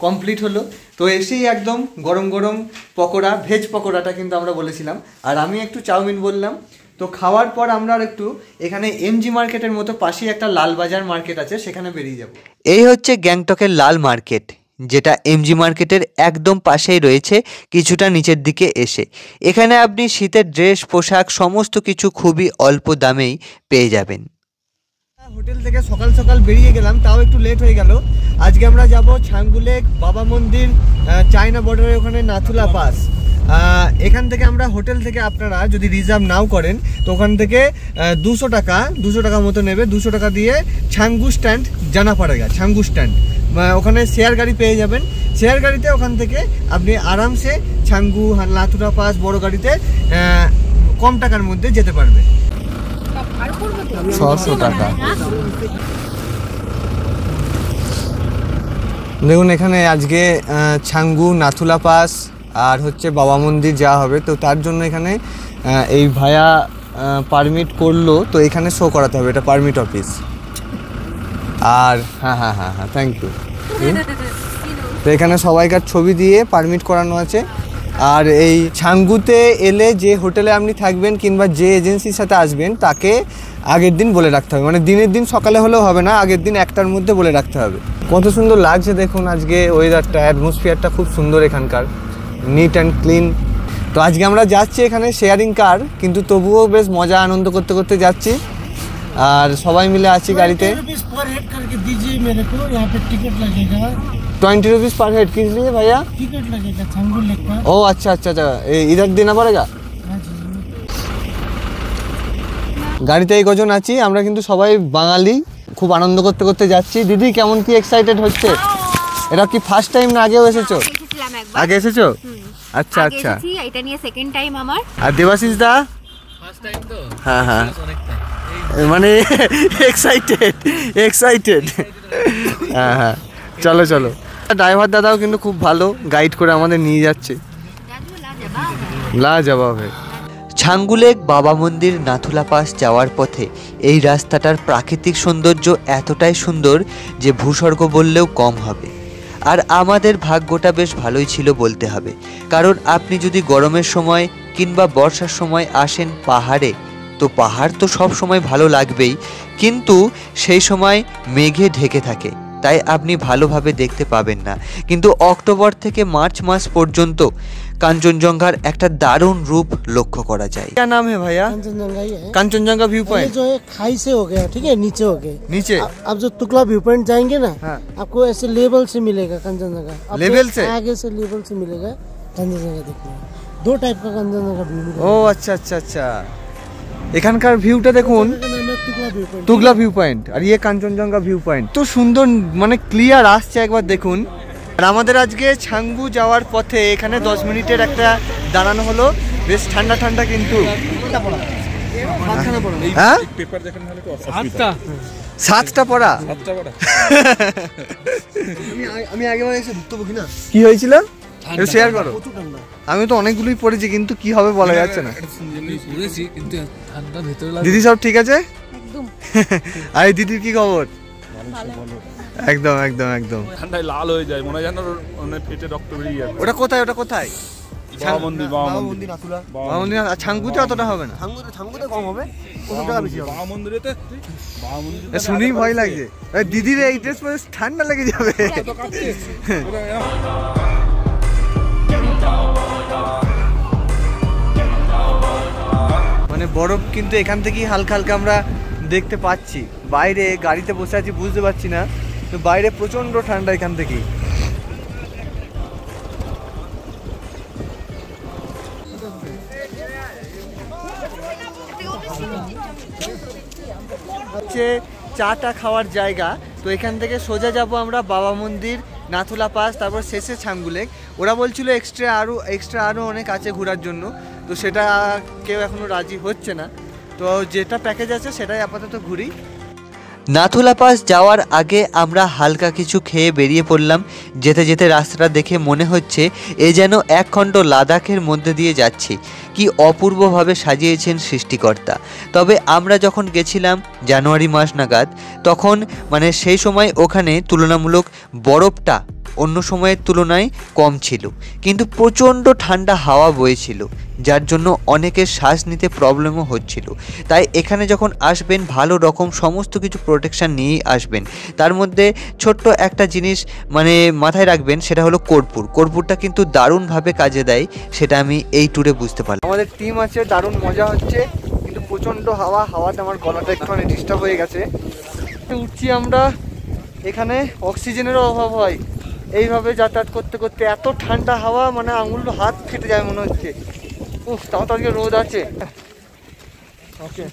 কমপ্লিট হলো। তো এসেই একদম গরম গরম পকোড়া, ভেজ পকোড়াটা কিন্তু আমরা বলেছিলাম, আর আমি একটু চাউমিন বললাম। তো খাওয়ার পর আমরা আর একটু এখানে এমজি মার্কেটের মতো পাশেই একটা লালবাজার মার্কেট আছে, সেখানে বেরিয়ে যাব। এই হচ্ছে গ্যাংটকের লাল মার্কেট, যেটা এমজি মার্কেটের একদম পাশেই রয়েছে, কিছুটা নিচের দিকে এসে। এখানে আপনি শীতের ড্রেস, পোশাক সমস্ত কিছু খুবই অল্প দামেই পেয়ে যাবেন। হোটেল থেকে সকাল সকাল বেরিয়ে গেলাম, তাও একটু লেট হয়ে গেল। আজকে আমরা যাব ছাঙ্গু লেক, বাবা মন্দির, চায়না বর্ডারের ওখানে নাথুলা পাস। এখান থেকে আমরা হোটেল থেকে আপনারা যদি রিজার্ভ নাও করেন তো ওখান থেকে 200 টাকা মতো নেবে। 200 টাকা দিয়ে ছাঙ্গু স্ট্যান্ড জানা পড়েগা, ছাঙ্গু স্ট্যান্ড ওখানে শেয়ার গাড়ি পেয়ে যাবেন। শেয়ার গাড়িতে ওখান থেকে আপনি আরামসে ছাঙ্গু, নাথুলা পাস বড় গাড়িতে কম টাকার মধ্যে যেতে পারবে। 600 টাকা। দেখুন এখানে আজকে ছাঙ্গু, নাথুলা পাস আর হচ্ছে বাবা মন্দির যাওয়া হবে। তো তার জন্য এখানে এই ভায়া পারমিট করলো, তো এখানে শো করাতে হবে, এটা পারমিট অফিস। আর হ্যাঁ থ্যাংক ইউ। তো এখানে সবাইকার ছবি দিয়ে পারমিট করানো আছে। আর এই ছাঙ্গুতে এলে যে হোটেলে আপনি থাকবেন কিংবা যে এজেন্সির সাথে আসবেন তাকে আগের দিন বলে রাখতে হবে, মানে দিনের দিন সকালে হলেও হবে না, আগের দিন 1টার মধ্যে বলে রাখতে হবে। কত সুন্দর লাগছে দেখুন আজকে ওয়েদারটা, অ্যাটমসফিয়ারটা খুব সুন্দর এখানকার, নিট অ্যান্ড ক্লিন। তো আজকে আমরা যাচ্ছি এখানে শেয়ারিং কার, কিন্তু তবুও বেশ মজা আনন্দ করতে করতে যাচ্ছি, আর সবাই মিলে আছি গাড়িতে। 20 रुपीज़ पर हेड किस लिए भैया? टिकट लगेगा छांगू लेक का। ओ अच्छा, इधर देना पड़ेगा। গাড়িতে এই কজন আছি আমরা, কিন্তু সবাই বাঙালি, খুব আনন্দ করতে করতে যাচ্ছি। দিদি কেমন কি এক্সাইটেড হচ্ছে? এটা কি ফার্স্ট টাইম না আগেও এসেছো? আগে এসেছো? আচ্ছা আচ্ছা, এটা নিয়ে সেকেন্ড টাইম আমার। আর দেবাশিস দা ফার্স্ট টাইম তো? হ্যাঁ মানে এক্সাইটেড। হ্যাঁ চলো। ড্রাইভার দাদাও কিন্তু খুব ভালো গাইড করে আমাদের নিয়ে যাচ্ছে। লাজবাব। ছাঙ্গু লেক, বাবা মন্দির, নাথুলা পাস যাওয়ার পথে এই রাস্তাটার প্রাকৃতিক সৌন্দর্য এতটাই সুন্দর যে ভূস্বর্গ বললেও কম হবে। আর আমাদের ভাগ্যটা বেশ ভালোই ছিল বলতে হবে, কারণ আপনি যদি গরমের সময় কিংবা বর্ষার সময় আসেন পাহাড়ে, তো পাহাড় তো সব সময় ভালো লাগবেই, কিন্তু সেই সময় মেঘে ঢেকে থাকে, তাই আপনি ভালোভাবে দেখতে পাবেন না। কিন্তু অক্টোবর থেকে মার্চ মাস পর্যন্ত কাঞ্চনজঙ্ঘার একটা দারুণ রূপ लक्ष्य करा जाए। क्या नाम है भैया? कंचनजंगा ही है। कंचनजंगा व्यू पॉइंट जो है खाई से हो गया, ठीक है, नीचे हो गया। नीचे आप जो तुकला व्यू पॉइंट जाएंगे ना, हाँ। आपको ऐसे लेवल से मिलेगा कंचनजंगा, लेवल से आगे से लेवल से मिलेगा कंचनजंगा देखने। 2 टाइप का कंचनजंगा व्यू मिलेगा। ओ अच्छा। এখানকার ভিউটা দেখুন, তুগলা ভিউ পয়েন্ট, আর ইয়ে কাঞ্চনজঙ্ঘা ভিউ পয়েন্ট। তো সুন্দর, মানে ক্লিয়ার আসছে, একবার দেখুন। আর আমাদের আজকে ছাঙ্গু যাওয়ার পথে এখানে 10 মিনিটের একটা দাঁড়ানো হলো, বেশ ঠান্ডা কিন্তু। হ্যাঁ 7টা পড়া। আমি আগেবার এসে ঢুকতে বকি না, কি হয়েছিল শেয়ার করো। আমি তো অনেকগুলোই পড়েছি, কিন্তু কি হবে বলা যাচ্ছে না। দিদি সব ঠিক আছে? আরে দিদির কি খবর? একদম ঠান্ডায় লাল হয়ে যায়, মনে হয় যেন পেটে রক্ত বেরিয়ে যাচ্ছে। ওটা কোথায়? বাবা মন্দির নাথুলা। বাবা মন্দির। আর ছাঙ্গুতে অতটা হবে না? ছাঙ্গুতে কম হবে, 50 টাকা বেশি হবে। বাবা মন্দিরেতে শুনেই ভয় লাগছে। দিদির এই ড্রেস পরে ঠান্ডা লেগে যাবে। মানে বরফ কিন্তু এখান থেকেই হালকা আমরা দেখতে পাচ্ছি। বাইরে গাড়িতে বসে আছি বুঝতে পারছি না, তো বাইরে প্রচন্ড ঠান্ডা এখান থেকেই। হচ্ছে চাটা খাওয়ার জায়গা। তো এখান থেকে সোজা যাব আমরা বাবা মন্দির, নাথুলা পাস, তারপর শেষে ছাঙ্গু লেক। ওরা বলছিল এক্সট্রা আরও অনেক আছে ঘোরার জন্য, তো সেটা কেউ এখনো রাজি হচ্ছে না। তো যেটা প্যাকেজ আছে সেটাই আপাতত ঘুরি। নাথুলা পাস যাওয়ার আগে আমরা হালকা কিছু খেয়ে বেরিয়ে পড়লাম। যেতে রাস্তাটা দেখে মনে হচ্ছে এ যেন এক খণ্ড লাদাখের মধ্যে দিয়ে যাচ্ছি। কি অপূর্বভাবে সাজিয়েছেন সৃষ্টিকর্তা। তবে আমরা যখন গেছিলাম জানুয়ারি মাস নাগাদ, তখন মানে সেই সময় ওখানে তুলনামূলক বরফটা অন্য সময়ের তুলনায় কম ছিল, কিন্তু প্রচণ্ড ঠান্ডা হাওয়া বইছিল, যার জন্য অনেকের শ্বাস নিতে প্রবলেমও হচ্ছিল। তাই এখানে যখন আসবেন ভালো রকম সমস্ত কিছু প্রোটেকশান নিয়েই আসবেন। তার মধ্যে ছোট্ট একটা জিনিস মানে মাথায় রাখবেন, সেটা হলো কর্পূর। কর্পূরটা কিন্তু দারুণভাবে কাজে দেয়, সেটা আমি এই ট্যুরে বুঝতে পারলাম। আমাদের টিম আছে, দারুণ মজা হচ্ছে, কিন্তু প্রচণ্ড হাওয়াতে আমার গলাটা একটুখানি ডিস্টার্ব হয়ে গেছে। উঠছি আমরা, এখানে অক্সিজেনেরও অভাব হয়, এইভাবে যাতায়াত করতে করতে এত ঠান্ডা হাওয়া, মানে আঙুল হাত ফেটে যায় মনে হচ্ছে। উফ, তাও তো আজকে রোদ আছে। ওকে,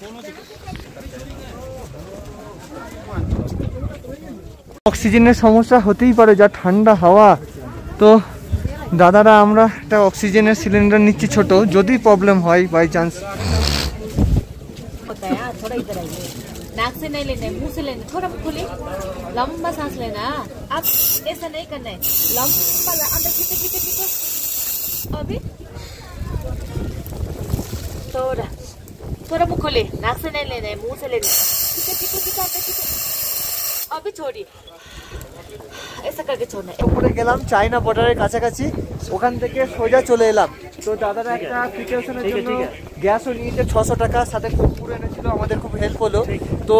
অক্সিজেনের সমস্যা হতেই পারে, যা ঠান্ডা হাওয়া। তো দাদারা আমরা একটা অক্সিজেনের সিলিন্ডার নিচ্ছি ছোট, যদি প্রবলেম হয় বাই চান্স। नाक से नहीं लेना है, मुंह से लेना, थोड़ा खुली लंबा सांस लेना। अब ऐसा नहीं करना है, लंबा अंदर खींचो खींचो खींचो। अभी थोड़ा थोड़ा मुंह खोले, नाक से नहीं लेना है, मुंह से लेना। खींचो खींचो खींचो खींचो। अभी छोड़िए, ऐसा करके छोड़ना है। উপরে গেলাম চায়না বর্ডারের কাছাকাছি, ওখান থেকে সোজা চলে এলাম। তো দাদারা একটা প্রিকশনের জন্য গ্যাসও নিয়েছে 600 টাকা, সাথে কর্পূর এনেছিল, আমাদের খুব হেল্প হলো। তো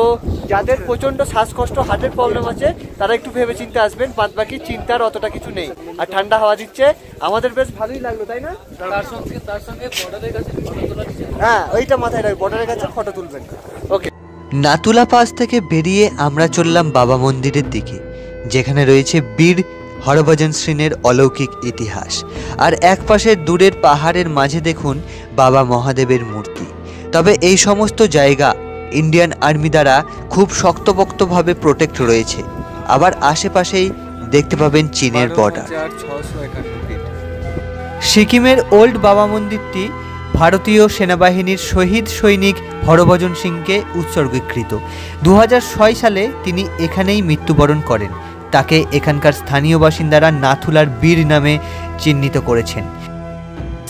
যাদের প্রচণ্ড শ্বাসকষ্ট, হার্টের প্রবলেম আছে, তারা একটু ভেবে চিন্তে আসবেন, বাদ বাকি চিন্তার অতটা কিছু নেই। আর ঠান্ডা হাওয়া দিচ্ছে, আমাদের বেশ ভালোই লাগলো, তাই না? তার সঙ্গে বর্ডারের কাছে ফটো তোলা, হ্যাঁ ওইটা মাথায় রাখবেন, বর্ডারের কাছে ফটো তুলবেন। ওকে, নাতুলা পাস থেকে বেরিয়ে আমরা চললাম বাবা মন্দিরের দিকে, যেখানে রয়েছে বীর হরভজন সিংয়ের অলৌকিক ইতিহাস। আর এক পাশে দূরের পাহাড়ের মাঝে দেখুন বাবা মহাদেবের মূর্তি। তবে এই সমস্ত জায়গা ইন্ডিয়ান আর্মি দ্বারা খুব শক্তপোক্তভাবে প্রোটেক্ট রয়েছে। আবার আশেপাশেই দেখতে পাবেন চীনের বর্ডার। সিকিমের ওল্ড বাবা মন্দিরটি ভারতীয় সেনাবাহিনীর শহীদ সৈনিক হরভজন সিংকে উৎসর্গীকৃত। 2006 সালে তিনি এখানেই মৃত্যুবরণ করেন। তাকে এখানকার স্থানীয় বাসিন্দারা নাথুলার বীর নামে চিহ্নিত করেছেন।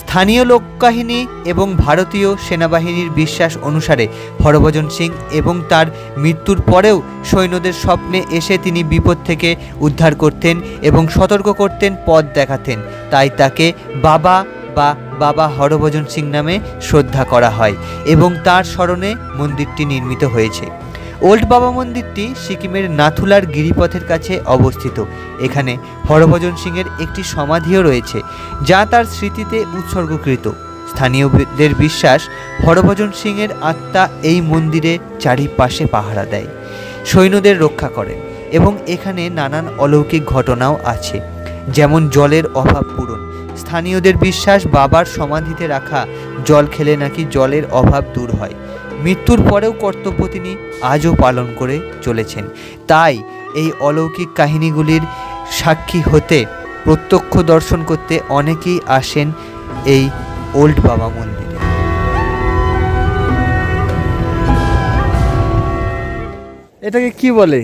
স্থানীয় লোককাহিনী এবং ভারতীয় সেনাবাহিনীর বিশ্বাস অনুসারে হরভজন সিং এবং তার মৃত্যুর পরেও সৈন্যদের স্বপ্নে এসে তিনি বিপদ থেকে উদ্ধার করতেন এবং সতর্ক করতেন, পথ দেখাতেন। তাই তাকে বাবা হরভজন সিং নামে শ্রদ্ধা করা হয় এবং তার স্মরণে মন্দিরটি নির্মিত হয়েছে। ওল্ড বাবা মন্দিরটি সিকিমের নাথুলার গিরিপথের কাছে অবস্থিত। এখানে হরভজন সিংয়ের একটি সমাধিও রয়েছে, যা তার স্মৃতিতে উৎসর্গকৃত। স্থানীয়দের বিশ্বাস, হরভজন সিংয়ের আত্মা এই মন্দিরে চারিপাশে পাহারা দেয়, সৈন্যদের রক্ষা করেন এবং এখানে নানান অলৌকিক ঘটনাও আছে, যেমন জলের অভাব পূরণ। স্থানীয়দের বিশ্বাস, বাবার সমাধিতে রাখা জল খেলে নাকি জলের অভাব দূর হয়। মৃত্যুর পরেও কর্তব্য তিনি আজও পালন করে চলেছেন। তাই এই অলৌকিক কাহিনীগুলির সাক্ষী হতে, প্রত্যক্ষ দর্শন করতে অনেকেই আসেন এই ওল্ড বাবা মন্দিরে। এটাকে কি বলে?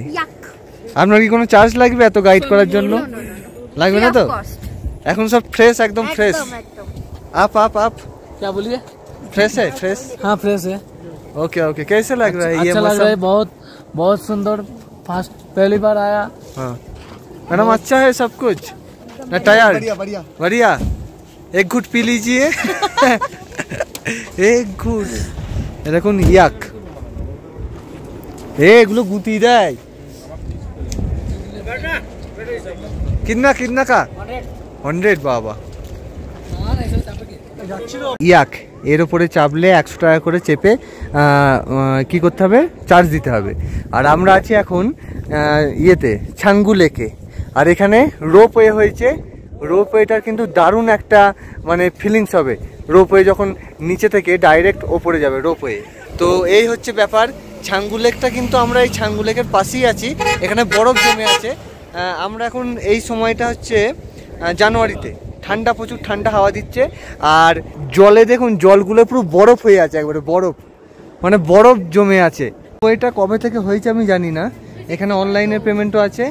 আপনার কি কোনো চার্জ লাগবে এত গাইড করার জন্য? লাগবে না তো? এখন সব फ्रेश, एकदम फ्रेश। आप क्या बोलिए? फ्रेश है? फ्रेश, हाँ फ्रेश है। Okay okay. कैसे लग रहा है ये? अच्छा लग रहा है, बहुत सुंदर। फास्ट पहली बार आया। हाँ मैडम, अच्छा है सब कुछ ना? टायर्ड? बढ़िया। एक घूट पी लीजिए। एक घूट। দেখুন ইয়াক, এগুলো গুতি দেয়। কিন্না কা 100 বাবা। ইয়াক এর উপরে চাপলে 100 টাকা করে চেপে কি করতে হবে? চার্জ দিতে হবে। আর আমরা আছি এখন ইয়েতে ছাঙ্গু লেকে, আর এখানে রোপওয়ে হয়েছে। রোপওয়েটার কিন্তু দারুণ একটা মানে ফিলিংস হবে। রোপওয়ে যখন নিচে থেকে ডাইরেক্ট ওপরে যাবে রোপওয়ে। তো এই হচ্ছে ব্যাপার। ছাঙ্গু লেকটা কিন্তু আমরা এই ছাঙ্গু লেকের পাশেই আছি, এখানে বরফ জমে আছে। আমরা এখন এই সময়টা হচ্ছে জানুয়ারিতে, ঠান্ডা, প্রচুর ঠান্ডা হাওয়া দিচ্ছে। আর জলে দেখুন জলগুলো পুরো বরফ হয়ে আছে, একবারে বরফ, মানে বরফ জমে আছে। এটা কবে থেকে হয়েছে আমি জানি না। এখানে অনলাইনের পেমেন্টও আছে,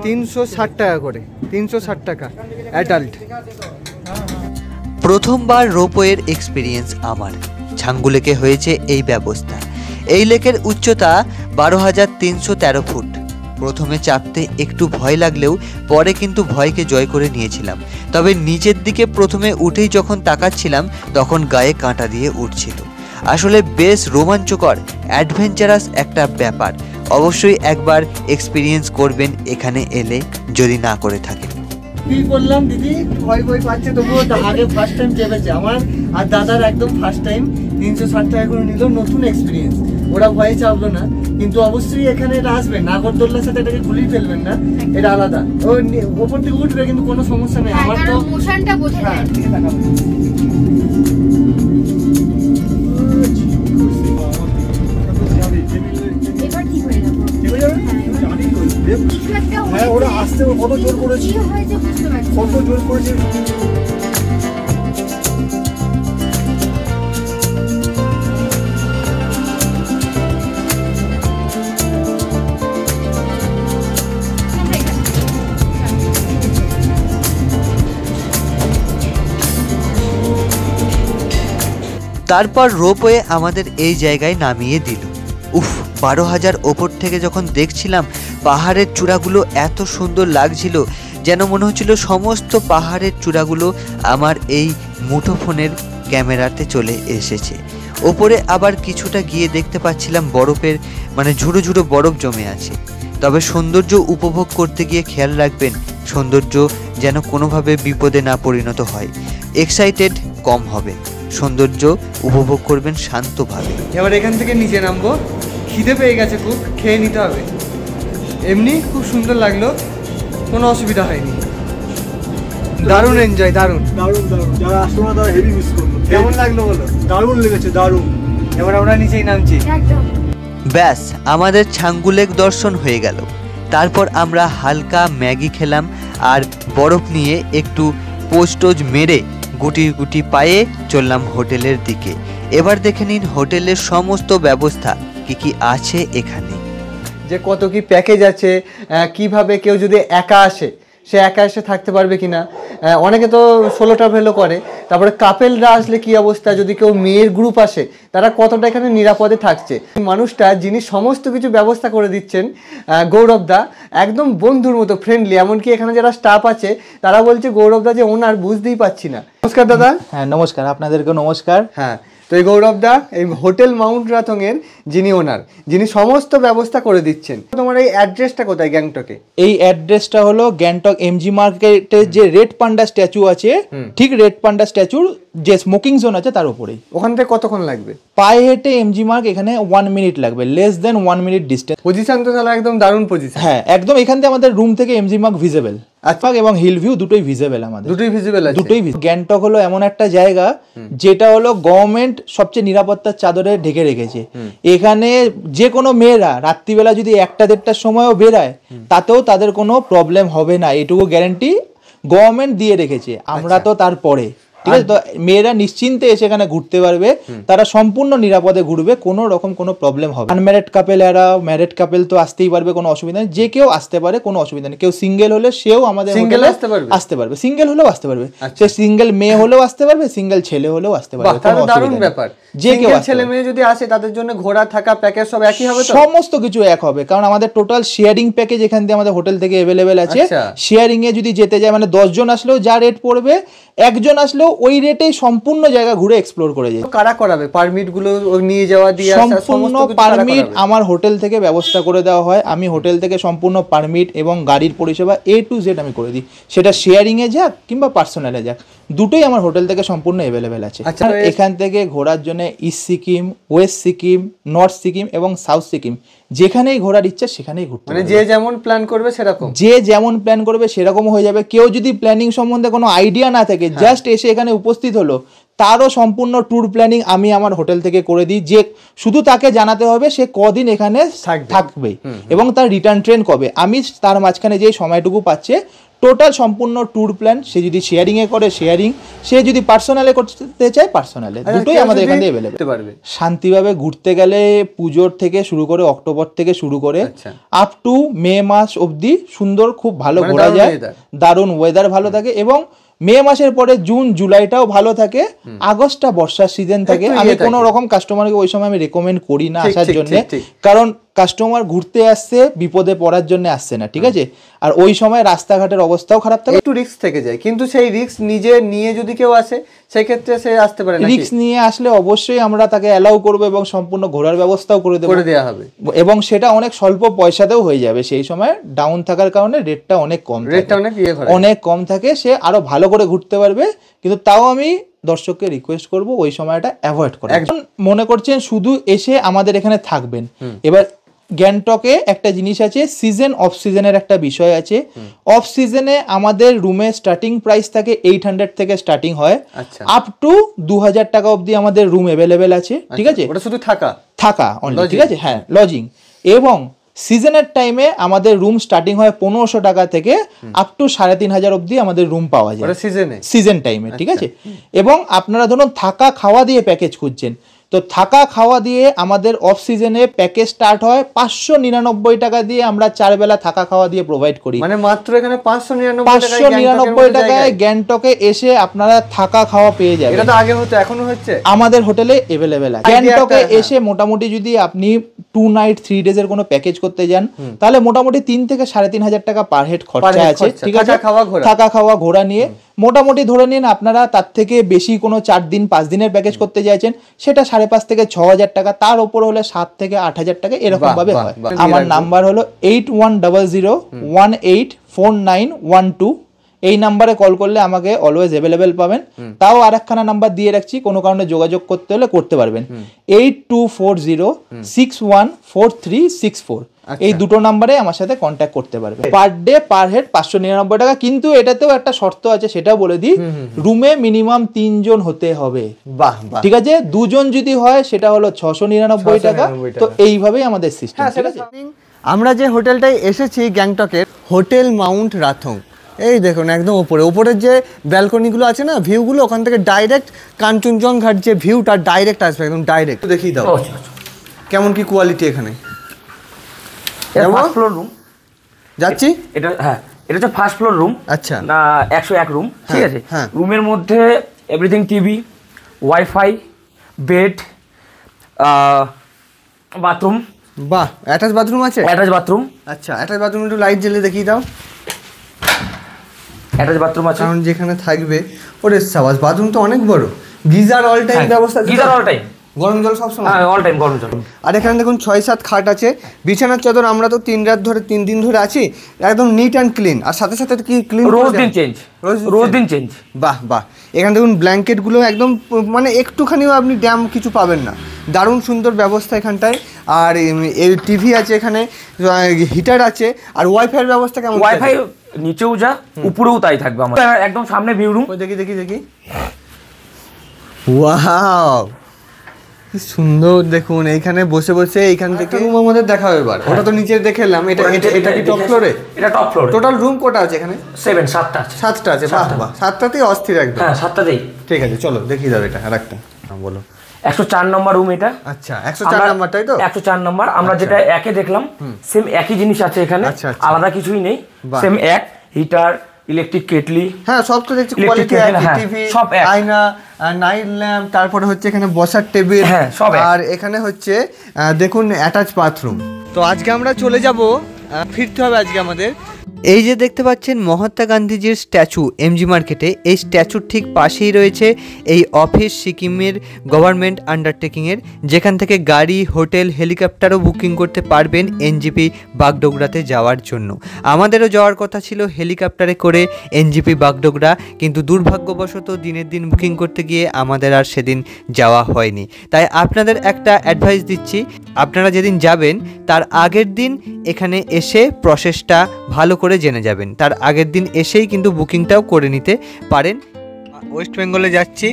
360 টাকা করে, 360 টাকা অ্যাডাল্ট। প্রথমবার রোপওয়ের এক্সপিরিয়েন্স আমার। ছাঙ্গুলেকে হয়েছে এই ব্যবস্থা। এই লেকের উচ্চতা 12,313 ফুট। প্রথমে চাপতে একটু ভয় লাগলেও পরে কিন্তু ভয়কে জয় করে নিয়েছিলাম। তবে নিচের দিকে প্রথমে উঠেই যখন তাকাচ্ছিলাম তখন গায়ে কাঁটা দিয়ে উঠছিল। আসলে বেশ রোমাঞ্চকর, অ্যাডভেঞ্চারাস একটা ব্যাপার। অবশ্যই একবার এক্সপিরিয়েন্স করবেন এখানে এলে, যদি না করে থাকেন। ফিল করলাম দিদি ভয় পাচ্ছে, তবুও আগে ফার্স্ট টাইম চেপেছে আমার আর দাদার, একদম ফার্স্ট টাইম 360 টাকা করে নিল, নতুন এক্সপিরিয়েন্স। ওরা ভয়ে চাপলো না, কিন্তু অবশ্যই এখানে এটা আসবেন, নাগরদোল্লার সাথে এটাকে গুলিয়ে ফেলবেন না, এটা আলাদা। ও ওপর থেকে উঠবে কিন্তু কোনো সমস্যা নেই। আমার তো মোশনটা বোঝা যায়। হ্যাঁ ওরা আসতে কত জোর করেছে, কত জোর করেছে। তারপর রোপওয়ে আমাদের এই জায়গায় নামিয়ে দিল। উফ, 12,000 ওপর থেকে যখন দেখছিলাম পাহাড়ের চূড়াগুলো এত সুন্দর লাগছিল, যেন মনে হচ্ছিল সমস্ত পাহাড়ের চূড়াগুলো আমার এই মুঠোফোনের ক্যামেরাতে চলে এসেছে। ওপরে আবার কিছুটা গিয়ে দেখতে পাচ্ছিলাম বরফের ঝুড়ো ঝুড়ো বরফ জমে আছে। তবে সৌন্দর্য উপভোগ করতে গিয়ে খেয়াল রাখবেন সৌন্দর্য যেন কোনোভাবে বিপদে না পরিণত হয়। এক্সাইটেড কম হবে, সৌন্দর্য উপভোগ করবেন শান্তভাবে। এবার এখান থেকে নিচে নামবো, খিদে পেয়ে গেছে, খুব খেয়ে নিতে হবে। এমনি খুব সুন্দর লাগলো, কোনো অসুবিধা হয়নি। দারুণ এনজয়, দারুণ দারুণ দারুণ। যারা আসলো না তারা হেভি মিস করলো। কেমন লাগলো বলো? দারুণ লেগেছে, দারুণ। এবার আমরা নিচেই নামছি। ব্যাস, আমাদের ছাঙ্গু লেক দর্শন হয়ে গেল। তারপর আমরা হালকা ম্যাগি খেলাম আর বরফ নিয়ে একটু পোস্টোজ মেরে গুটি গুটি পায়ে চললাম হোটেলের দিকে। এবার দেখে নিন হোটেলের সমস্ত ব্যবস্থা কি কি আছে এখানে, যে কত কি প্যাকেজ আছে, কিভাবে কেউ যদি একা আসে সে একা এসে থাকতে পারবে কিনা। অনেকে তো সোলো ট্রাভেলও করে। তারপরে কাপেলরা আসলে কি অবস্থা, যদি কেউ মেয়ের গ্রুপ আসে তারা কতটা এখানে নিরাপদে থাকছে। মানুষটা যিনি সমস্ত কিছু ব্যবস্থা করে দিচ্ছেন, গৌরব দা, একদম বন্ধুর মতো ফ্রেন্ডলি। এমনকি এখানে যারা স্টাফ আছে তারা বলছে গৌরব দা যে ওনার বুঝতেই পারছি না। নমস্কার দাদা। হ্যাঁ নমস্কার, আপনাদেরকে নমস্কার। হ্যাঁ, তো এই গৌরব দা এই হোটেল মাউন্ট রাথং এর যিনি ওনার, যিনি সমস্ত ব্যবস্থা করে দিচ্ছেন। তোমার এই অ্যাড্রেসটা কোথায় গ্যাংটকে? এই অ্যাড্রেসটা হলো গ্যাংটক এমজি মার্কেটের যে রেড পান্ডা স্ট্যাচু আছে, ঠিক রেড পান্ডা স্ট্যাচুর যে স্মোকিং জোন আছে তার উপরেই। ওখান থেকে কতক্ষণ লাগবে? পায়ে হেঁটে এমজি মার্ক এখানে 1 মিনিট লাগবে, less than 1 minute distance. Position তো তাহলে একদম দারুণ পজিশন। হ্যাঁ একদম, এখান থেকে আমাদের রুম থেকে এমজি মার্ক ভিজিবল। আচ্ছা, এবং হিল ভিউ দুটোই ভিজিবল আমাদের। দুটোই ভিজিবল আছে? দুটোই। গ্যাংটক হলো এমন একটা জায়গা যেটা হলো গভর্নমেন্ট সবচেয়ে নিরাপত্তার চাদরে ঢেকে রেখেছে। এখানে যে কোনো মেয়েরা রাত্রিবেলা যদি 1টা-1.5টার সময়ও বেরায় তাতেও তাদের কোনো প্রবলেম হবে না, এটুকু গ্যারান্টি গভর্নমেন্ট দিয়ে রেখেছে। আমরা তো তারপরে ঠিক আছে, তো মেয়েরা নিশ্চিন্তে এসে এখানে ঘুরতে পারবে, তারা সম্পূর্ণ নিরাপদে ঘুরবে, কোনো রকম কোনো প্রবলেম হবে। আনম্যারিড কাপেল এরা, ম্যারিড কাপেল তো আসতেই পারবে, কোনো অসুবিধা নেই, যে কেউ আসতে পারে, কোনো অসুবিধা নেই। কেউ সিঙ্গেল হলে সেও আমাদের হোটেলে আসতে পারবে, সিঙ্গেল হলেও আসতে পারবে, সে সিঙ্গেল মেয়ে হলেও আসতে পারবে, সিঙ্গেল ছেলে হলেও আসতে পারবে। দারুণ ব্যাপার। যে কেউ ছেলে মেয়ে যদি আসে তাদের জন্য ঘোরা থাকা প্যাকেজ সব একই হবে, সমস্ত কিছু এক হবে, কারণ আমাদের টোটাল শেয়ারিং প্যাকেজ এখান থেকে আমাদের হোটেল থেকে অ্যাভেলেবেল আছে। শেয়ারিং এ যদি যেতে যায় 10 জন আসলেও যা রেট পড়বে, একজন আসলেও ওই রেটেই সম্পূর্ণ জায়গা ঘুরে এক্সপ্লোর করে যায়। কারা করাবে পারমিট গুলো নিয়ে যাওয়া দিয়ে আসা? সম্পূর্ণ পারমিট আমার হোটেল থেকে ব্যবস্থা করে দেওয়া হয়। আমি হোটেল থেকে সম্পূর্ণ পারমিট এবং গাড়ির পরিষেবা A to Z আমি করে দিই, সেটা শেয়ারিং এ যাক কিংবা পার্সোনালে যাক, দুটোই আমার হোটেল থেকে সম্পূর্ণ অ্যাভেলেবেল আছে। এখান থেকে ঘোরার জন্য east Sikkim, West Sikkim, north Sikkim এবং সাউথ সিকিম, যেখানেই ঘোরার ইচ্ছা সেখানেই ঘুরতে পারবে। যে যেমন প্ল্যান করবে সেরকম, যে যেমন প্ল্যান করবে সেরকম হয়ে যাবে। কেউ যদি প্ল্যানিং সম্বন্ধে কোনো আইডিয়া না থাকে, জাস্ট এসে এখানে উপস্থিত হলো, তারও সম্পূর্ণ ট্যুর প্ল্যানিং আমি আমার হোটেল থেকে করে দিই। যে শুধু তাকে জানাতে হবে সে কদিন এখানে থাকবে এবং তার রিটার্ন ট্রেন কবে। আমি তার মাঝখানে যে সময়টুকু পাচ্ছে টোটাল সম্পূর্ণ ট্যুর প্ল্যান, সে যদি শেয়ারিং এ করে শেয়ারিং, সে যদি পার্সোনালে করতে চায় পার্সোনালে, দুটোই আমাদের এখানে অ্যাভেলেবল। শান্তিভাবে ঘুরতে গেলে পুজোর থেকে শুরু করে, অক্টোবর থেকে শুরু করে আপ টু মে মাস অবধি সুন্দর, খুব ভালো ঘোরা যায়, দারুণ ওয়েদার ভালো থাকে এবং মে মাসের পরে জুন জুলাইটাও ভালো থাকে, আগস্টটা বর্ষার সিজন থাকে। আমি কোনো রকম কাস্টমারকে ওই সময় আমি রেকমেন্ড করি না আসার জন্য, কারণ কাস্টমার ঘুরতে আসছে, বিপদে পড়ার জন্য আসছে না, ঠিক আছে? আর ওই সময় রাস্তাঘাটের অবস্থাও খারাপ থাকে, একটু রিস্ক থেকে যায়, কিন্তু সেই রিস্ক নিজে নিয়ে যদি কেউ আসে সেই ক্ষেত্রে সে আসতে পারে না। রিস্ক নিয়ে আসলে অবশ্যই আমরা তাকে অ্যালাউ করবো এবং সম্পূর্ণ ঘোরার ব্যবস্থাও করে দেওয়া হবে, এবং সেটা অনেক স্বল্প পয়সাতেও হয়ে যাবে। সেই সময় ডাউন থাকার কারণে রেটটা অনেক কম, অনেক কম থাকে, সে আরো ভালো করে ঘুরতে পারবে। কিন্তু তাও আমি দর্শককে রিকোয়েস্ট করব ওই সময়টা অ্যাভয়েড করে। একজন মনে করছেন শুধু এসে আমাদের এখানে থাকবেন, এবার গ্যাংটকে একটা জিনিস আছে, সিজন অফ সিজনের একটা বিষয় আছে। অফ সিজনে আমাদের রুমে স্টার্টিং প্রাইস থাকে 800 থেকে স্টার্টিং হয়, আপ টু 2000 টাকা অবধি আমাদের রুম অ্যাভেলেবেল আছে, ঠিক আছে? ওটা শুধু থাকা অনলি, ঠিক আছে? হ্যাঁ, লজিং। এবং সিজনের টাইমে আমাদের রুম স্টার্টিং হয় 1500 টাকা থেকে আপ টু 3500 অবধি আমাদের রুম পাওয়া যায় সিজন টাইমে, ঠিক আছে? এবং আপনারা ধরুন থাকা খাওয়া দিয়ে প্যাকেজ খুঁজছেন, তো থাকা খাওয়া দিয়ে আমাদের অফ সিজনে প্যাকেজ স্টার্ট হয় 599 টাকা দিয়ে। আমরা 4 বেলা থাকা খাওয়া দিয়ে প্রোভাইড করি, মানে মাত্র এখানে 599 টাকায় গ্যাংটকে এসে আপনারা থাকা খাওয়া পেয়ে যাবেন। এটা তো আগে হতো, এখনো হচ্ছে, আমাদের হোটেলে अवेलेबल আছে। গ্যাংটকে এসে মোটামুটি যদি আপনি 2 নাইট 3 ডেজ এর কোনো প্যাকেজ করতে যান, তাহলে মোটামুটি 3 থেকে 3500 টাকা পার হেড খরচা আছে, ঠিক আছে? থাকা খাওয়া ঘোরা নিয়ে মোটামুটি ধরে নিন আপনারা তার থেকে বেশি কোনো 4 দিন 5 দিনের প্যাকেজ করতে চাইছেন, সেটা 5.5 থেকে 6000 টাকা, তার উপর হলে 7 থেকে 8000 টাকা এরকম ভাবে হয়। আমার নাম্বার হলো 8100184912। এই নাম্বারে কল করলে আমাকে অলওয়েজ অ্যাভেলেবেল পাবেন। তাও আরেকখানা নাম্বার দিয়ে রাখছি, কোনো কারণে যোগাযোগ করতে হলে করতে পারবেন, 8240614364। এই দুটো নাম্বারে আমার সাথে কন্ট্যাক্ট করতে পারবে। পার ডে পার হেড 599 টাকা, কিন্তু এটাতেও একটা শর্ত আছে, সেটা বলে দিই, রুমে মিনিমাম 3 জন হতে হবে, ঠিক আছে? 2 জন যদি হয় সেটা হলো 699 টাকা। তো এইভাবেই আমাদের সিস্টেম, ঠিক আছে? আমরা যে হোটেলটায় এসেছি গ্যাংটকের, হোটেল মাউন্ট রাথং, এই দেখুন একদম ওপরের যে ব্যালকনিগুলো আছে না, ভিউগুলো, ওখান থেকে ডাইরেক্ট কাঞ্চনজঙ্ঘার যে ভিউটা ডাইরেক্ট আসবে, একদম ডাইরেক্ট। দেখিয়ে দাও কেমন কি কোয়ালিটি এখানে। ফার্স্ট ফ্লোর রুম যাচ্ছি, এটা হ্যাঁ, এটা হচ্ছে ফার্স্ট ফ্লোর রুম। আচ্ছা, না 101 রুম, ঠিক আছে? রুমের মধ্যে everything, TV, wifi, bed, bathroom. বাহ, অ্যাটাচ বাথরুম আছে? Attach bathroom. আচ্ছা, অ্যাটাচ বাথরুম একটু লাইট জ্বেলে দেখিয়ে দাও। অ্যাটাচ বাথরুম আছে, কারণ যেখানে থাকবে ওরে সাবাস, বাথরুম তো অনেক বড়। গিজার অল টাইম ব্যবস্থা? গিজার অল টাইম, গরম জল সব সময়? হ্যাঁ, অল টাইম গরম জল। আর এখানে দেখুন 6-7 খাট আছে, বিছানার চাদর আমরা তো 3 দিন ধরে আছি, একদম নিট অ্যান্ড ক্লিন। আর সাথে সাথে কি ক্লিন, রোজ দিন চেঞ্জ। বাহ বাহ, এখানে দেখুন ব্ল্যাঙ্কেটগুলো একদম, মানে একটুখানিও আপনি ড্যাম কিছু পাবেন না, দারুণ সুন্দর ব্যবস্থা এখানটায়। আর টিভি আছে এখানে, হিটার আছে। আর ওয়াইফাইয়ের ব্যবস্থা কেমন? ওয়াইফাই নিচেও যা উপরেও তাই থাকবে আমার, একদম সামনে ভিউ রুম। দেখি ওয়াও, কি সুন্দর। দেখুন এইখানে বসে বসে এইখান থেকে রুম আমাদের দেখা হবে। এবার ওটা তো নিচে দেখে এলাম, এটা কি টপ ফ্লোরে? এটা টপ ফ্লোরে। টোটাল রুম কটা আছে এখানে? 7টা আছে। 7টা আছে, বাহ বাহ, 7টাতেই অস্থির একদম। হ্যাঁ, 7টাতেই। ঠিক আছে, চলো দেখিয়ে দাও এটা। আর একটা বলো। 104 নম্বর রুম এটা। আচ্ছা, 104 নম্বর, তাই তো? 104 নম্বর। আমরা যেটা একে দেখলাম সেম একই জিনিস আছে এখানে, আলাদা কিছুই নেই, সেম এক। হিটার, ইলেকট্রিক কেটলি, হ্যাঁ সব তো দেখছি কোয়ালিটি, টিভি, সব আয়না, নাইট ল্যাম্প, তারপরে হচ্ছে এখানে বসার টেবিল, হ্যাঁ সব। আর এখানে হচ্ছে দেখুন অ্যাটাচ বাথরুম। তো আজকে আমরা চলে যাব, ফিরতে হবে আজকে আমাদের। এই যে দেখতে পাচ্ছেন মহাত্মা গান্ধীজির স্ট্যাচু এমজি মার্কেটে, এই স্ট্যাচুর ঠিক পাশেই রয়েছে এই অফিস সিকিমের গভর্নমেন্ট আন্ডারটেকিংয়ের, যেখান থেকে গাড়ি, হোটেল, হেলিকপ্টারও বুকিং করতে পারবেন এনজিপি বাগডোগরাতে যাওয়ার জন্য। আমাদেরও যাওয়ার কথা ছিল হেলিকপ্টারে করে এনজিপি বাগডোগরা, কিন্তু দুর্ভাগ্যবশত দিনের দিন বুকিং করতে গিয়ে আমাদের আর সেদিন যাওয়া হয়নি। তাই আপনাদের একটা অ্যাডভাইস দিচ্ছি, আপনারা যেদিন যাবেন তার আগের দিন এখানে এসে প্রসেসটা ভালো করে জেনে যাবেন, তার আগের দিন এসেই কিন্তু বুকিংটাও করে নিতে পারেন। ওয়েস্ট বেঙ্গলে যাচ্ছি,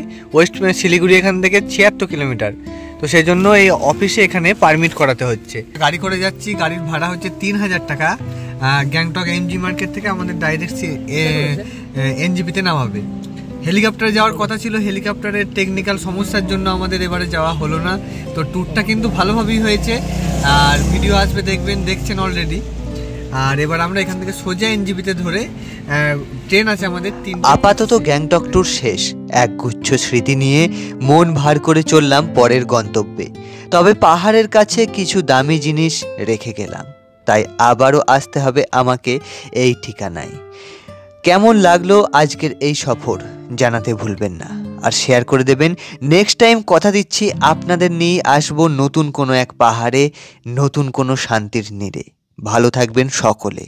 শিলিগুড়ি এখান থেকে 76 কিলোমিটার, তো সেই জন্য এই অফিসে এখানে পারমিট করাতে হচ্ছে। গাড়ি করে যাচ্ছি, গাড়ির ভাড়া হচ্ছে 3000 টাকা। গ্যাংটক এমজি মার্কেট থেকে আমাদের ডাইরেক্ট এনজিপিতে নামাবে। হেলিকপ্টারে যাওয়ার কথা ছিল, হেলিকপ্টারের টেকনিক্যাল সমস্যার জন্য আমাদের এবারে যাওয়া হলো না। তো ট্যুরটা কিন্তু ভালোভাবেই হয়েছে, আর ভিডিও আসবে দেখবেন, দেখছেন অলরেডি। আর এবার আমরা এখান থেকে সোজা এনজিপিতে ধরে ট্রেন আছে আমাদের 3। আপাতত গ্যাংটক ট্যুর শেষ। একগুচ্ছ স্মৃতি নিয়ে মন ভার করে চললাম পরের গন্তব্যে। তবে পাহাড়ের কাছে কিছু দামি জিনিস রেখে গেলাম, তাই আবারও আসতে হবে আমাকে এই ঠিকানায়। কেমন লাগলো আজকের এই সফর জানাতে ভুলবেন না, আর শেয়ার করে দেবেন। নেক্সট টাইম কথা দিচ্ছি আপনাদের নিয়ে আসবো নতুন কোনো এক পাহাড়ে, নতুন কোনো শান্তির নীড়ে। ভালো থাকবেন সকলে।